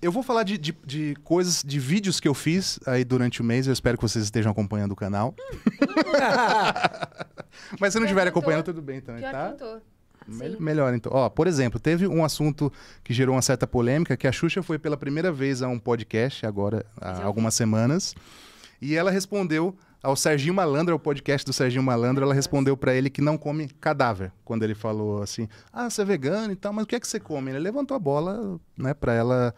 Eu vou falar de coisas, de vídeos que eu fiz aí durante o mês. Eu espero que vocês estejam acompanhando o canal. Mas se não estiverem acompanhando, tudo bem também, tá? Melhor, então. Ó, por exemplo, teve um assunto que gerou uma certa polêmica, que a Xuxa foi pela primeira vez a um podcast, agora, há algumas semanas, e ela respondeu ao Serginho Malandro, ao podcast do Serginho Malandro, ela respondeu pra ele que não come cadáver, quando ele falou assim, você é vegano e tal, mas o que é que você come? Ele levantou a bola, né, pra ela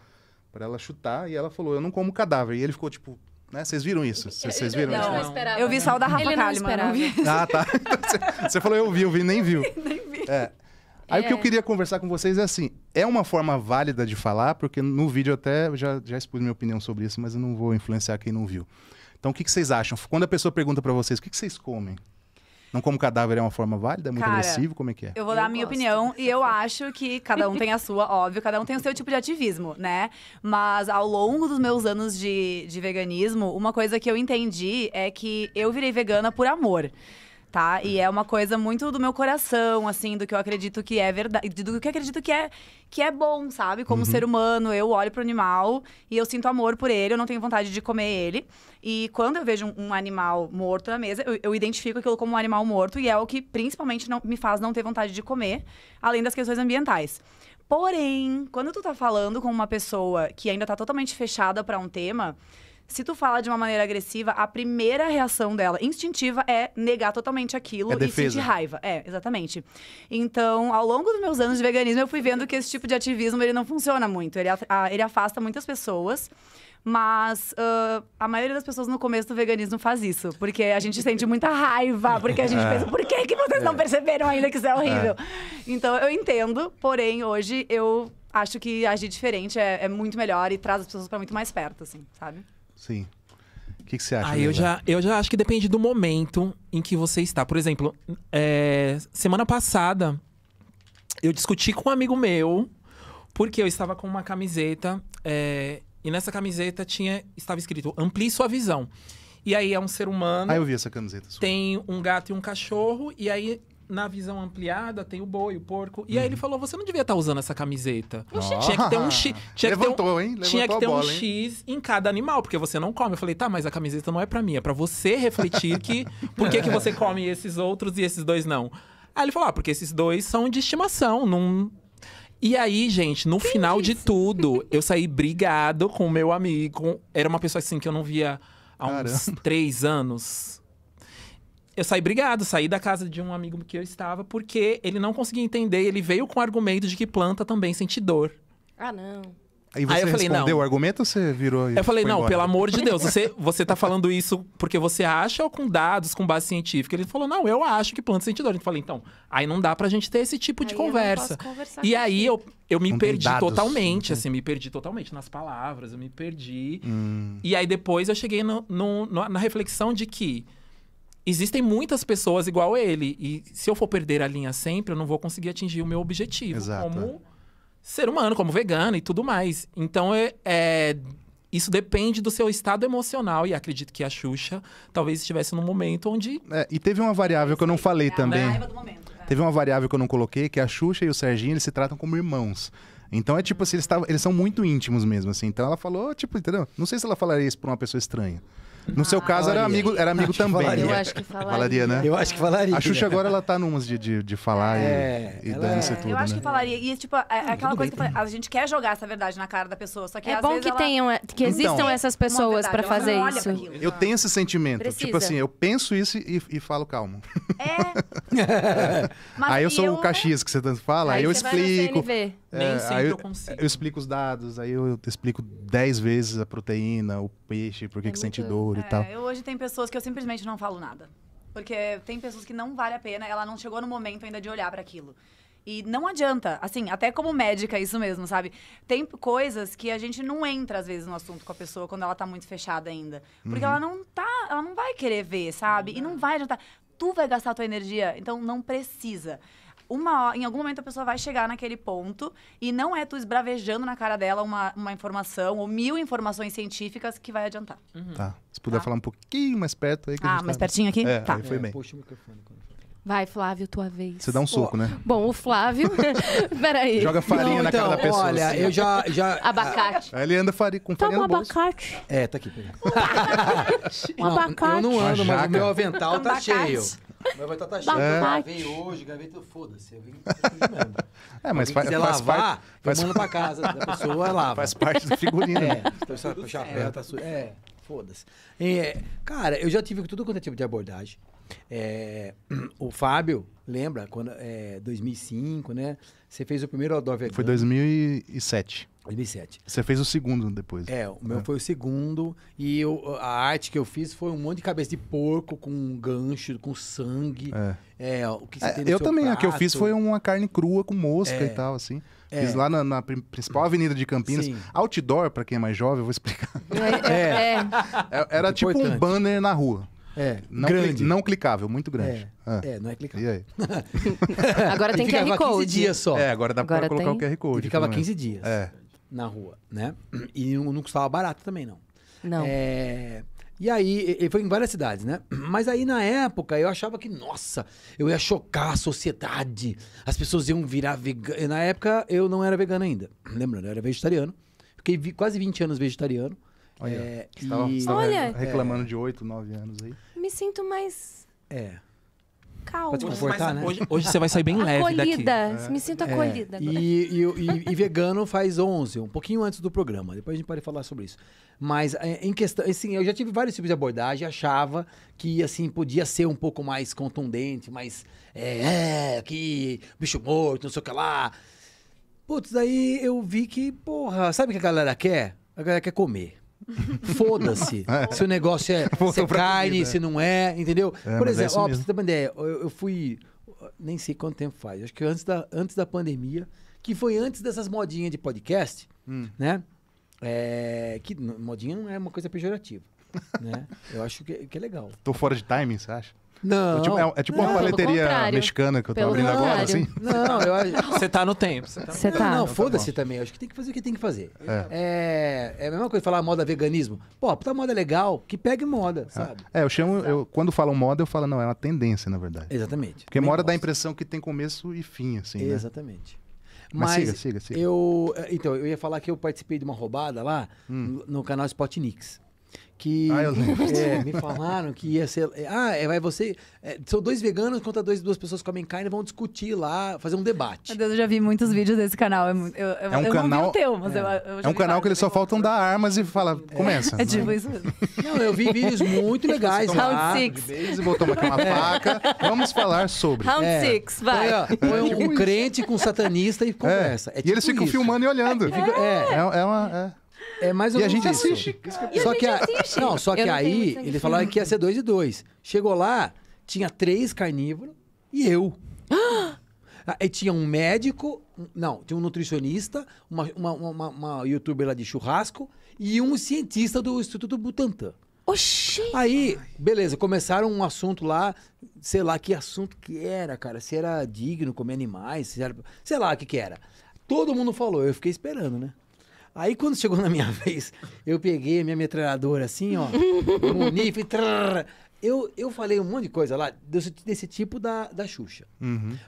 chutar, e ela falou, eu não como cadáver. E ele ficou tipo, né, vocês viram isso? Vocês viram isso? Não esperava. Eu vi só o da Rafa Kalimann, não vi. Ah, tá. Você falou, eu vi, nem viu. Nem vi. Aí o que eu queria conversar com vocês é assim, é uma forma válida de falar, porque no vídeo eu até já expus minha opinião sobre isso, mas eu não vou influenciar quem não viu. Então o que vocês acham? Quando a pessoa pergunta pra vocês, o que vocês comem? Não como cadáver é uma forma válida? É muito agressivo? Como é que é? Eu vou dar a minha opinião e eu acho que cada um tem a sua, óbvio, cada um tem o seu tipo de ativismo, né? Mas ao longo dos meus anos de veganismo, uma coisa que eu entendi é que eu virei vegana por amor. Tá? E é uma coisa muito do meu coração, assim, do que eu acredito que é verdade, do que eu acredito que é bom, sabe? Como ser humano, eu olho pro animal e eu sinto amor por ele, eu não tenho vontade de comer ele. E quando eu vejo um animal morto na mesa, eu identifico aquilo como um animal morto e é o que principalmente me faz não ter vontade de comer, além das questões ambientais. Porém, quando tu tá falando com uma pessoa que ainda tá totalmente fechada pra um tema, se tu fala de uma maneira agressiva, a primeira reação dela, instintiva, é negar totalmente aquilo e sentir raiva. Exatamente. Então, ao longo dos meus anos de veganismo, eu fui vendo que esse tipo de ativismo, ele não funciona muito. Ele afasta muitas pessoas, mas a maioria das pessoas no começo do veganismo faz isso. Porque a gente sente muita raiva, porque a gente pensa, por que vocês não perceberam ainda que isso é horrível? Então, eu entendo, porém, hoje, eu acho que agir diferente é muito melhor e traz as pessoas pra muito mais perto, assim, sabe? Sim. O que você acha? Eu já acho que depende do momento em que você está. Por exemplo, semana passada, eu discuti com um amigo meu, porque eu estava com uma camiseta, e nessa camiseta estava escrito, amplie sua visão. E aí é um ser humano... eu vi essa camiseta. Tem um gato e um cachorro, e aí... Na visão ampliada, tem o boi, o porco. E aí ele falou, você não devia estar usando essa camiseta. Tinha que ter um X. Tinha que ter um X em cada animal, porque você não come. Eu falei, tá, mas a camiseta não é pra mim, é pra você refletir que... Por que você come esses outros e esses dois não? Aí ele falou, porque esses dois são de estimação, não... E aí, gente, no final de tudo, eu saí brigado com o meu amigo. Era uma pessoa assim que eu não via há uns 3 anos. Eu saí da casa de um amigo que eu estava, porque ele não conseguia entender. Ele veio com o argumento de que planta também sente dor. Ah, não. Aí você respondeu o argumento ou você virou e eu falei, não, embora? pelo amor de Deus, você tá falando isso porque você acha ou com dados, com base científica? Ele falou, não, eu acho que planta sente dor. Eu falei, então, aí não dá pra gente ter esse tipo de conversa. E aí eu me perdi totalmente, assim, me perdi totalmente nas palavras, eu me perdi. E aí depois eu cheguei na reflexão de que existem muitas pessoas igual ele. E se eu for perder a linha sempre, eu não vou conseguir atingir o meu objetivo. Como ser humano, como vegano e tudo mais. Então, isso depende do seu estado emocional. E acredito que a Xuxa talvez estivesse num momento onde... e teve uma variável que eu não falei também. A raiva do momento. Teve uma variável que eu não coloquei, que a Xuxa e o Serginho, eles se tratam como irmãos. Então, é tipo assim, eles são muito íntimos mesmo, assim. Então, ela falou, tipo, entendeu? Não sei se ela falaria isso pra uma pessoa estranha. No seu caso, era amigo também. Eu acho que falaria. Né? Eu acho que falaria. A Xuxa agora, ela tá numas de falar e dane-se tudo, eu acho né? que falaria. E, tipo, aquela coisa que eu falei, a gente quer jogar essa verdade na cara da pessoa, só que às bom vezes que existam essas pessoas pra fazer isso. Eu tenho esse sentimento. Tipo assim, eu penso isso e falo calmo. Mas aí eu sou o Caxias que você tanto fala, aí eu explico. Nem sempre eu consigo. Eu explico os dados, aí eu explico 10 vezes a proteína, o peixe, por que sente dor e tal. Eu hoje tem pessoas que eu simplesmente não falo nada. Porque tem pessoas que não vale a pena, ela não chegou no momento ainda de olhar pra aquilo. E não adianta, assim, até como médica, isso mesmo, sabe? Tem coisas que a gente não entra, às vezes, no assunto com a pessoa quando ela tá muito fechada ainda. Porque ela não vai querer ver, sabe? E não vai adiantar. Tu vai gastar a tua energia, então não precisa. Em algum momento a pessoa vai chegar naquele ponto e não é tu esbravejando na cara dela uma informação ou 1000 informações científicas que vai adiantar. Tá. Se puder falar um pouquinho mais perto aí. Que mais pertinho aqui? Tá. Aí foi bem. Puxa o microfone. Vai, Flávio, tua vez. Você dá um soco, né? Bom, o Flávio... Peraí. Joga farinha na cara da pessoa. Olha, assim. eu já... Abacate. Aí ele anda com farinha no bolso. Abacate. Tá aqui. Abacate. Eu não ando, mas o meu avental tá Abacate. cheio. Meu avental tá cheio. Abacate. Eu gravei hoje, gravei tudo, foda-se. Eu vim mesmo. Mas Se quiser faz lavar, parte... eu mando pra casa da pessoa, lava. Faz parte do figurino. O chapéu tá sujo. Foda-se. Cara, eu já tive tudo quanto é tipo de abordagem. O Fábio, lembra? Quando, 2005, né? Você fez o primeiro outdoor vegano. Foi 2007. 2007. Você fez o segundo depois. O meu foi o segundo. E a arte que eu fiz foi um monte de cabeça de porco com um gancho, com sangue. O que você tem no eu seu também, prato. a que eu fiz foi uma carne crua com mosca e tal, assim. Fiz lá na principal avenida de Campinas. Sim. Outdoor, pra quem é mais jovem, eu vou explicar. Era tipo Importante. um banner na rua. Grande. Não clicável, muito grande. Não é clicável. E aí? Agora tem QR ficava Code. 15 dias só. Agora dá pra colocar o QR Code. E ficava também. 15 dias na rua, né? E não custava barato também, não. Não. E aí, ele foi em várias cidades, né? Mas aí, na época, eu achava que, nossa, eu ia chocar a sociedade. As pessoas iam virar vegano. Na época, eu não era vegano ainda. Lembrando, eu era vegetariano. Fiquei quase 20 anos vegetariano. Olha, você tava reclamando de 8, 9 anos aí. Me sinto mais calma. Pode confortar, né? Hoje você vai sair bem leve daqui. Acolhida. Me sinto acolhida agora. E vegano faz 11, um pouquinho antes do programa. Depois a gente pode falar sobre isso. Mas em questão, assim, eu já tive vários tipos de abordagem, achava que, assim, podia ser um pouco mais contundente, mais, que bicho morto, não sei o que lá. Putz, aí eu vi que, porra, sabe o que a galera quer? A galera quer comer. Foda-se. Se o negócio é carne, comida, se não é, entendeu? Por exemplo, pra você ter uma ideia, eu fui, nem sei quanto tempo faz, acho que antes da pandemia, que foi antes dessas modinhas de podcast, né? Que modinha não é uma coisa pejorativa, né? Eu acho que é legal. Tô fora de timing, você acha? Não. É tipo uma paleteria mexicana que eu tô abrindo agora, assim? Não, eu acho... Você tá no tempo. Não, foda-se também. Eu acho que tem que fazer o que tem que fazer. É a mesma coisa falar moda veganismo. Pô, puta moda legal, que pegue moda, sabe? Quando falam moda, eu falo, não, é uma tendência, na verdade. Exatamente. Porque moda dá a impressão que tem começo e fim, assim, né? Exatamente. Mas siga. Eu ia falar que eu participei de uma roubada lá no canal Spotnix. Que eu lembro. Me falaram que ia ser. Vai você. São dois veganos contra duas pessoas que comem carne e vão discutir lá, fazer um debate. Meu Deus, eu já vi muitos vídeos desse canal. Eu um canal. Não vi o teu, mas é um canal que eles só faltam dar armas e falar, começa. É tipo isso mesmo. Não, eu vi vídeos muito legais. Round 6. E botou aqui uma faca. Vamos falar sobre. Round 6, vai. Põe um crente com um satanista e conversa. E eles ficam filmando e olhando. É mais ou menos. E a gente assiste. Só que aí eles falaram que ia ser 2 e 2. Chegou lá, tinha 3 carnívoros e eu. Aí tinha um médico, tinha um nutricionista, uma youtuber lá de churrasco e um cientista do Instituto Butantan. Oxi! Aí, beleza, começaram um assunto lá, sei lá que assunto que era, cara. Se era digno comer animais, sei lá o que era. Todo mundo falou, eu fiquei esperando, né? Aí, quando chegou na minha vez, eu peguei a minha metralhadora assim, ó, munif, eu falei um monte de coisa lá, desse tipo da Xuxa.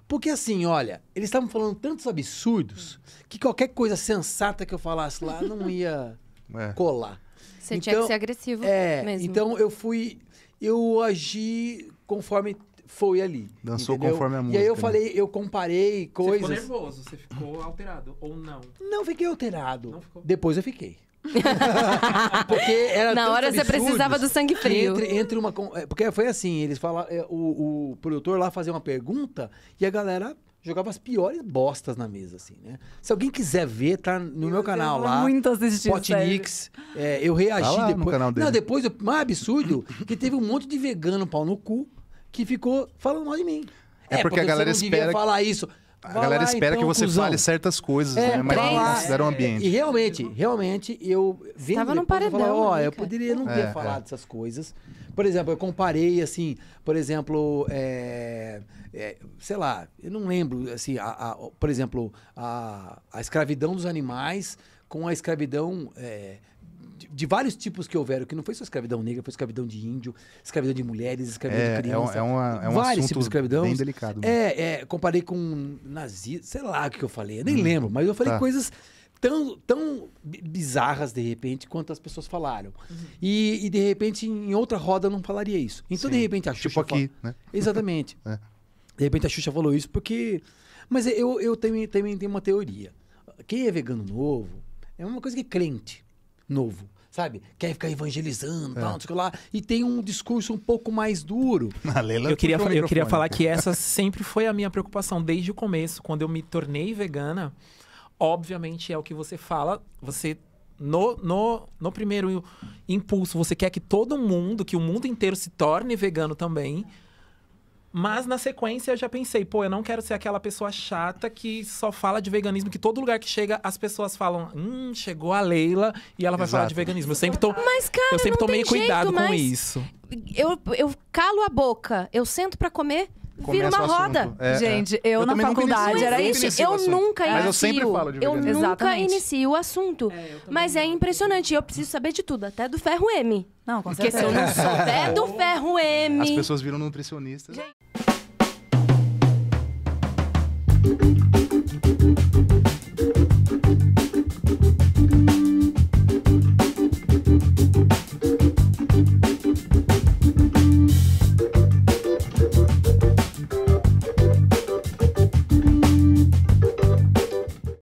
Porque assim, olha, eles estavam falando tantos absurdos que qualquer coisa sensata que eu falasse lá não ia colar. Você tinha que ser agressivo mesmo. Então, eu agi conforme foi ali. Dançou entendeu? conforme a música. E aí eu falei, eu comparei coisas. Você ficou nervoso, você ficou alterado, ou não? Não fiquei alterado. Não ficou? Depois eu fiquei. Porque era na hora você precisava do sangue frio. Porque foi assim, eles falaram, o produtor lá fazia uma pergunta e a galera jogava as piores bostas na mesa, assim, né? Se alguém quiser ver, tá no meu canal lá. Muito assistido. Spotnix. Eu reagi lá depois. No canal dele. Não, depois, o mais absurdo, que teve um monte de vegano pau no cu que ficou falando mal de mim. Porque a galera você não devia falar isso. A galera espera que você fale certas coisas, né? Mas não considera o ambiente. E realmente, eu vendo Estava num paredão. Eu poderia não ter falado dessas coisas. Por exemplo, eu comparei, assim, sei lá, eu não lembro, assim, por exemplo, a escravidão dos animais com a escravidão de vários tipos que houveram, que não foi só escravidão negra, foi escravidão de índio, escravidão de mulheres, escravidão de crianças. É um vários assunto tipos de escravidão. bem delicado. Comparei com nazismo, sei lá o que eu falei, eu nem lembro, mas eu falei coisas tão bizarras, de repente, quanto as pessoas falaram. E, de repente, em outra roda eu não falaria isso. Então, de repente, a Xuxa... Tipo aqui, né? Exatamente. De repente, a Xuxa falou isso porque... Mas eu também tenho uma teoria. Quem é vegano novo é uma coisa que é crente novo, sabe? Quer ficar evangelizando, tal, não sei o que lá. E tem um discurso um pouco mais duro. Eu queria falar que essa sempre foi a minha preocupação desde o começo. Quando eu me tornei vegana, obviamente é o que você fala. Você, no primeiro impulso, você quer que todo mundo, que o mundo inteiro se torne vegano também. Mas, na sequência, eu já pensei, eu não quero ser aquela pessoa chata que só fala de veganismo, que todo lugar que chega, as pessoas falam, chegou a Leila e ela vai falar de veganismo. Eu sempre tomei cuidado com isso. Eu calo a boca, eu sento pra comer, vira uma roda. Gente, eu na faculdade era isso. Eu nunca inicio. Mas eu sempre falo de veganismo. Eu nunca inicio o assunto. Mas é impressionante. Eu preciso saber de tudo, até do ferro M. Não, com certeza. Porque se eu não souber do ferro M... As pessoas viram nutricionistas.